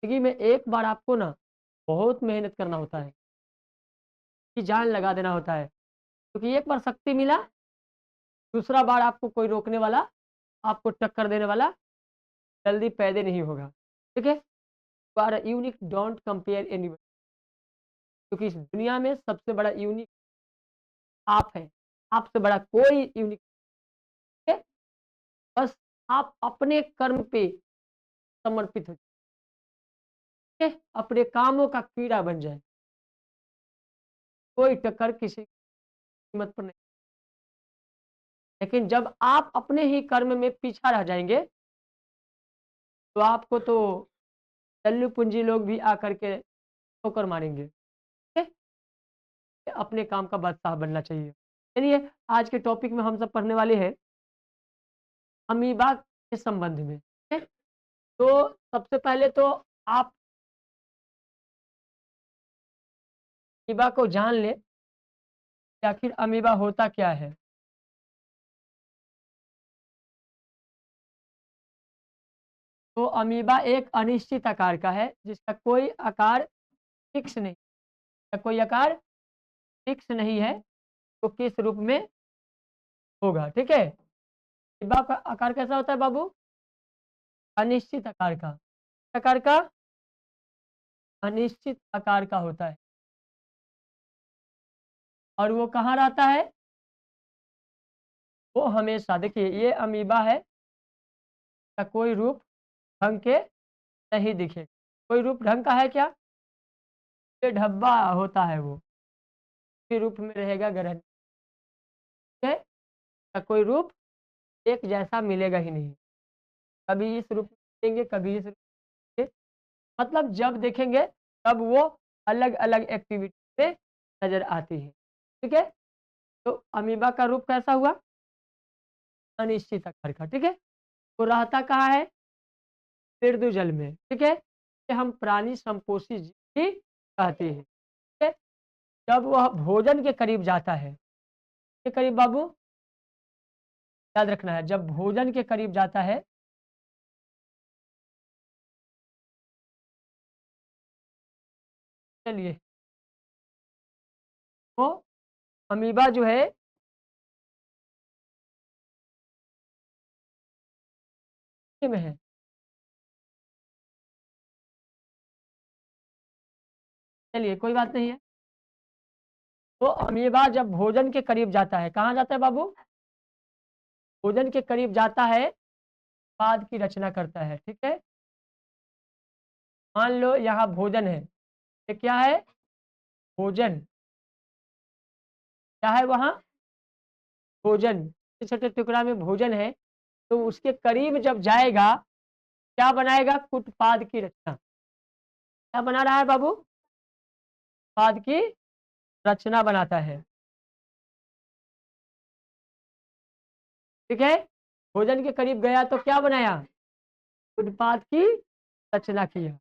जिंदगी में एक बार आपको ना बहुत मेहनत करना होता है कि जान लगा देना होता है, क्योंकि एक बार शक्ति मिला, दूसरा बार आपको कोई रोकने वाला, आपको टक्कर देने वाला जल्दी पैदा नहीं होगा। ठीक है, बार यूनिक, डोंट कंपेयर एनीवन, क्योंकि इस दुनिया में सबसे बड़ा यूनिक आप है, आपसे बड़ा कोई यूनिक है। बस आप अपने कर्म पे समर्पित हो जाए, अपने कामों का कीड़ा बन जाए, कोई टक्कर किसी कीमत पर नहीं। लेकिन जब आप अपने ही कर्म में पीछा रह जाएंगे, तो आपको तो दल्लू पूंजी लोग भी आकर के ठोकर मारेंगे। ठीक है? अपने काम का बादशाह बनना चाहिए। चलिए, आज के टॉपिक में हम सब पढ़ने वाले हैं अमीबा के संबंध में। ठीक है? तो सबसे पहले तो आप अमीबा को जान लें कि आखिर अमीबा होता क्या है। तो अमीबा एक अनिश्चित आकार का है, जिसका कोई आकार फिक्स नहीं, कोई आकार फिक्स नहीं है, तो किस रूप में होगा। ठीक है, अमीबा का आकार कैसा होता है बाबू? अनिश्चित आकार का। आकार का अनिश्चित आकार का होता है, और वो कहाँ रहता है? वो हमेशा, देखिए ये अमीबा है, का कोई रूप ढंग के नहीं दिखे। कोई रूप ढंग का है क्या? ये ढब्बा होता है, वो के रूप में रहेगा ग्रहण। ठीक है, का कोई रूप एक जैसा मिलेगा ही नहीं, कभी इस रूप में देखेंगे, कभी इस रूप में। मतलब जब देखेंगे तब वो अलग अलग एक्टिविटी पे नजर आती है। ठीक है, तो अमीबा का रूप कैसा हुआ? अनिश्चित आकार का। ठीक है, तो रहता कहाँ है? मृदु जल में। ठीक है, ये हम प्राणी संपोषी जीव भी कहते हैं। ठीक है, जब वह भोजन के करीब जाता है, के करीब बाबू, याद रखना है, जब भोजन के करीब जाता है, चलिए, वो अमीबा जो है में है। चलिए, कोई बात नहीं है। तो अमीबा जब भोजन के करीब जाता है, कहाँ जाता है बाबू? भोजन के करीब जाता है, उत्पाद की रचना करता है। ठीक है, मान लो यहाँ भोजन है, ये क्या है? भोजन। क्या है वहाँ? भोजन, छोटे छोटे टुकड़ा में भोजन है, तो उसके करीब जब जाएगा, क्या बनाएगा? उत्पाद की रचना। क्या बना रहा है बाबू? उत्पाद की रचना बनाता है। ठीक है, भोजन के करीब गया तो क्या बनाया? उत्पाद की रचना किया।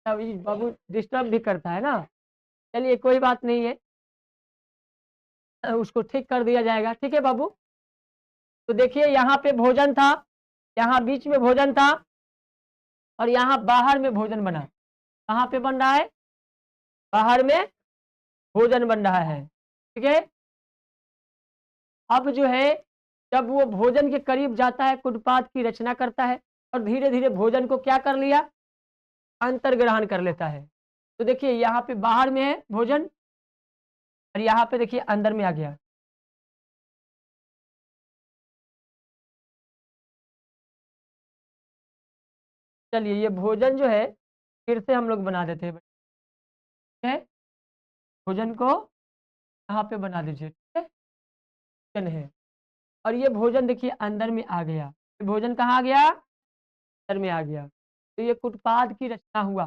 अब ये बाबू डिस्टर्ब भी करता है ना। चलिए, कोई बात नहीं है, उसको ठीक कर दिया जाएगा। ठीक है बाबू, तो देखिए यहाँ पे भोजन था, यहाँ बीच में भोजन था, और यहाँ बाहर में भोजन बना। कहाँ पे बन रहा है? बाहर में भोजन बन रहा है। ठीक है, अब जो है, जब वो भोजन के करीब जाता है, कुटपात की रचना करता है, और धीरे धीरे भोजन को क्या कर लिया? अंतर्ग्रहण कर लेता है। तो देखिए यहाँ पे बाहर में है भोजन, और यहाँ पे देखिए अंदर में आ गया। चलिए, ये भोजन जो है फिर से हम लोग बना देते हैं। ठीक है, भोजन को यहाँ पे बना दीजिए। ठीक है, भोजन है, और ये भोजन देखिए अंदर में आ गया। ये भोजन कहाँ आ गया? अंदर में आ गया। तो ये कुटपाद की रचना हुआ।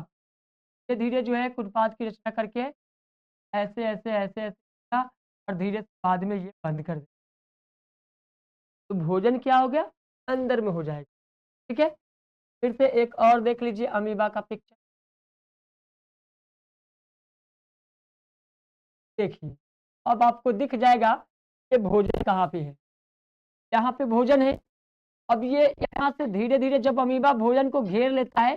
धीरे धीरे जो है कुटपाद की रचना करके ऐसे ऐसे ऐसे ऐसे किया, और धीरे से बाद में ये बंद कर दिया, तो भोजन क्या हो गया? अंदर में हो जाएगा। ठीक है, फिर से एक और देख लीजिए अमीबा का पिक्चर। देखिए, अब आपको दिख जाएगा कि भोजन कहाँ पे है। यहाँ पे भोजन है। अब ये यहाँ से धीरे धीरे जब अमीबा भोजन को घेर लेता है,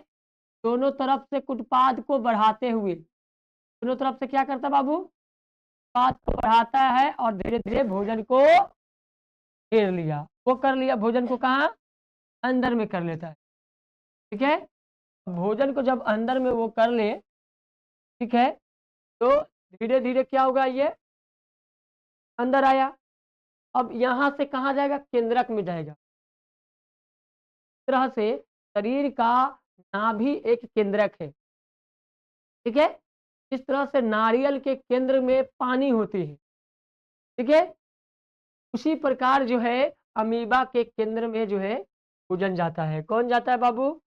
दोनों तरफ से कुटपाद को बढ़ाते हुए, दोनों तरफ से क्या करता बाबू, कुटपाद को बढ़ाता है और धीरे धीरे भोजन को घेर लिया। वो कर लिया भोजन को, कहाँ, अंदर में कर लेता है। ठीक है, भोजन को जब अंदर में वो कर ले, ठीक है, तो धीरे धीरे क्या होगा, ये अंदर आया। अब यहाँ से कहाँ जाएगा, केंद्रक में जाएगा। इस तरह से शरीर का नाभि एक केंद्रक है। ठीक है, इस तरह से नारियल के केंद्र में पानी होती है। ठीक है, उसी प्रकार जो है अमीबा के केंद्र में जो है भोजन जाता है। कौन जाता है बाबू,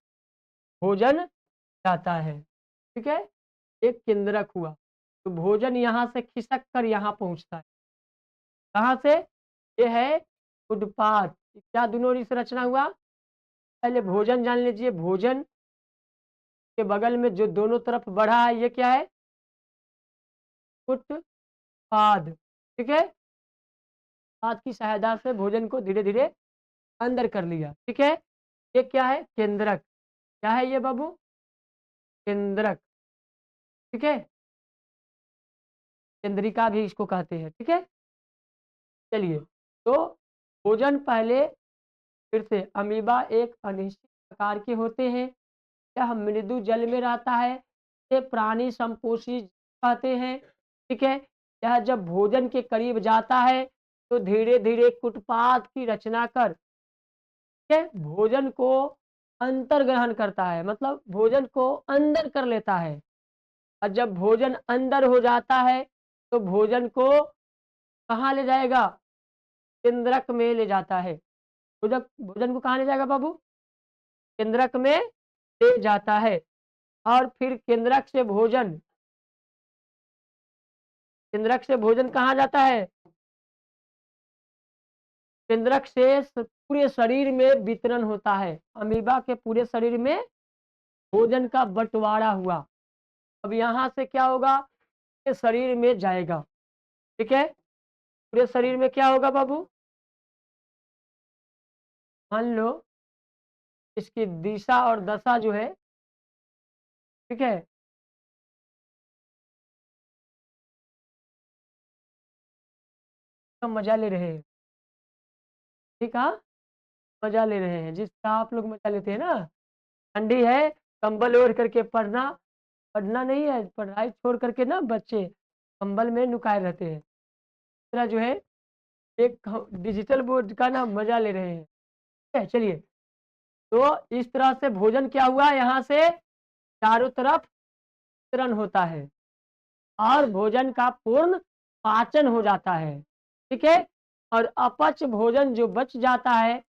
भोजन जाता है। ठीक है, एक केंद्रक हुआ, तो भोजन यहाँ से खिसक कर यहाँ पहुँचता है। कहाँ से, ये है उदपाद। क्या दोनों से रचना हुआ, पहले भोजन जान लीजिए। भोजन के बगल में जो दोनों तरफ बढ़ा है, ये क्या है, उत्पाद। ठीक है, पाद की सहायता से भोजन को धीरे धीरे अंदर कर लिया। ठीक है, ये क्या है, केंद्रक। क्या है ये बाबू, केंद्रक। ठीक है, केंद्रिका भी इसको कहते हैं। ठीक है, चलिए, तो भोजन पहले फिर से, अमीबा एक अनिश्चित प्रकार के होते हैं। यह मृदु जल में रहता है, ये प्राणी संपोषी कहते हैं। ठीक है, यह जब भोजन के करीब जाता है तो धीरे धीरे कुटपाद की रचना कर के भोजन को अंतर ग्रहण करता है, मतलब भोजन को अंदर कर लेता है। और जब भोजन अंदर हो जाता है तो भोजन को कहाँ ले जाएगा, केंद्रक में ले जाता है। भोजन भोजन को कहाँ ले जाएगा बाबू, केंद्रक में ले जाता है। और फिर केंद्रक से भोजन कहाँ जाता है, केंद्रक से पूरे शरीर में वितरण होता है। अमीबा के पूरे शरीर में भोजन का बंटवारा हुआ। अब यहाँ से क्या होगा, ये शरीर में जाएगा। ठीक है, पूरे शरीर में क्या होगा बाबू, मान लो इसकी दिशा और दशा जो है, ठीक है, तो मजा ले रहे हैं। ठीक है, मजा ले रहे हैं, जिस तरह आप लोग मजा लेते हैं ना। ठंडी है, कंबल ओढ़ करके पढ़ना, पढ़ना नहीं है, पढ़ाई छोड़ करके ना बच्चे कंबल में नुकाए रहते हैं। इस तरह जो है एक डिजिटल बोर्ड का ना मजा ले रहे हैं। ठीक है, चलिए, तो इस तरह से भोजन क्या हुआ, यहाँ से चारों तरफ वितरण होता है और भोजन का पूर्ण पाचन हो जाता है। ठीक है, और अपच भोजन जो बच जाता है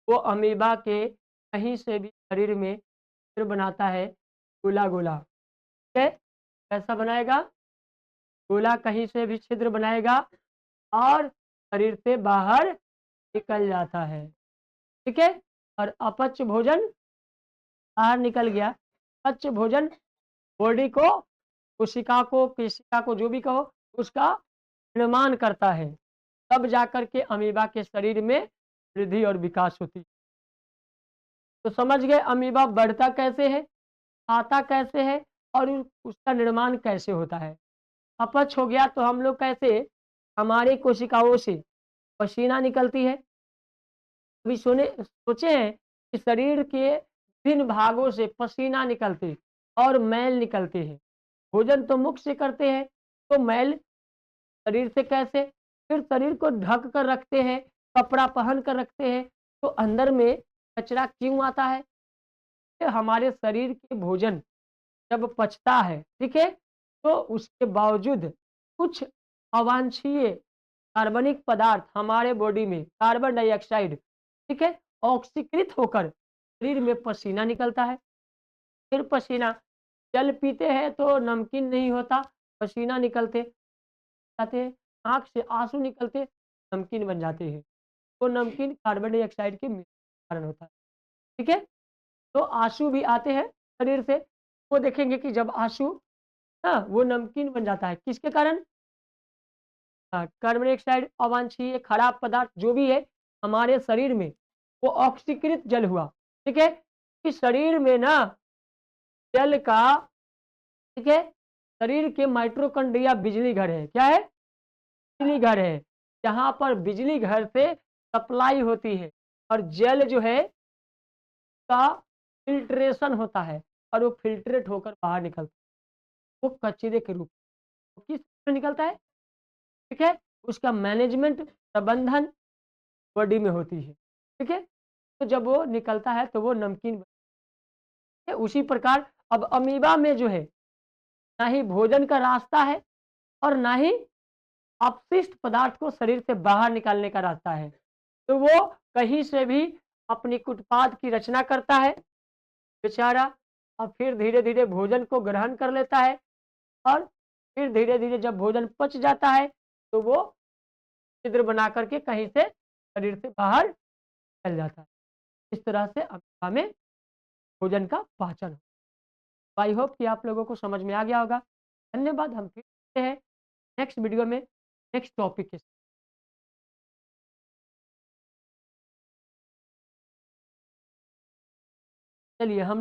वो अमीबा के कहीं से भी शरीर में छिद्र बनाता है, गोला गोला। ठीक है, कैसा बनाएगा, गोला कहीं से भी छिद्र बनाएगा और शरीर से बाहर निकल जाता है। ठीक है, और अपच भोजन बाहर निकल गया। अपच भोजन बॉडी को, कोशिका को जो भी कहो, उसका निर्माण करता है, तब जाकर के अमीबा के शरीर में वृद्धि और विकास होती है। तो समझ गए अमीबा बढ़ता कैसे है, आता कैसे है और उसका निर्माण कैसे होता है। अपच हो गया तो हम लोग कैसे, हमारी कोशिकाओं से पसीना निकलती है। अभी सोचे हैं कि शरीर के विभिन्न भागों से पसीना निकलते और मैल निकलते हैं। भोजन तो मुख से करते हैं, तो मैल शरीर से कैसे, फिर शरीर को ढक कर रखते हैं, कपड़ा पहन कर रखते हैं, तो अंदर में कचरा क्यों आता है, कि हमारे शरीर के भोजन जब पचता है, ठीक है, तो उसके बावजूद कुछ अवांछनीय कार्बनिक पदार्थ हमारे बॉडी में, कार्बन डाइऑक्साइड, ठीक है, ऑक्सीकृत होकर शरीर में पसीना निकलता है। फिर पसीना, जल पीते हैं तो नमकीन नहीं होता, पसीना निकलते जाते हैं, आँख से आँसू निकलते नमकीन बन जाते हैं। तो नमकीन कार्बन डाइऑक्साइड के कारण होता है। ठीक है, तो आँसू भी आते हैं शरीर से, वो देखेंगे कि जब आँसू, हाँ, वो नमकीन बन जाता है, किसके कारण, हाँ, कार्बन डाइऑक्साइड, अवांछनीय खराब पदार्थ जो भी है हमारे शरीर में, वो ऑक्सीकृत जल हुआ। ठीक है, इस शरीर में ना सेल का, ठीक है, शरीर के माइटोकॉन्ड्रिया बिजली घर है। क्या है? बिजली घर है, जहां पर बिजली घर से सप्लाई होती है, और जेल जो है का फिल्ट्रेशन होता है, और वो फिल्ट्रेट होकर बाहर निकलता है, वो कचरे के रूप में। किस रूप में निकलता है? ठीक है, उसका मैनेजमेंट, प्रबंधन बॉडी में होती है। ठीक है, तो जब वो निकलता है तो वो नमकीन बनता है। उसी प्रकार अब अमीबा में जो है, ना ही भोजन का रास्ता है और ना ही अपशिष्ट पदार्थ को शरीर से बाहर निकालने का रास्ता है। तो वो कहीं से भी अपनी उत्पाद की रचना करता है बेचारा, और फिर धीरे धीरे भोजन को ग्रहण कर लेता है, और फिर धीरे धीरे जब भोजन पच जाता है तो वो छिद्र बना करके कहीं से शरीर से बाहर चल जाता है। इस तरह से अमेरिका में भोजन का पाचन। आई होप कि आप लोगों को समझ में आ गया होगा। धन्यवाद। हम फिर मिलते हैं नेक्स्ट वीडियो में नेक्स्ट टॉपिक के साथ। चलिए हम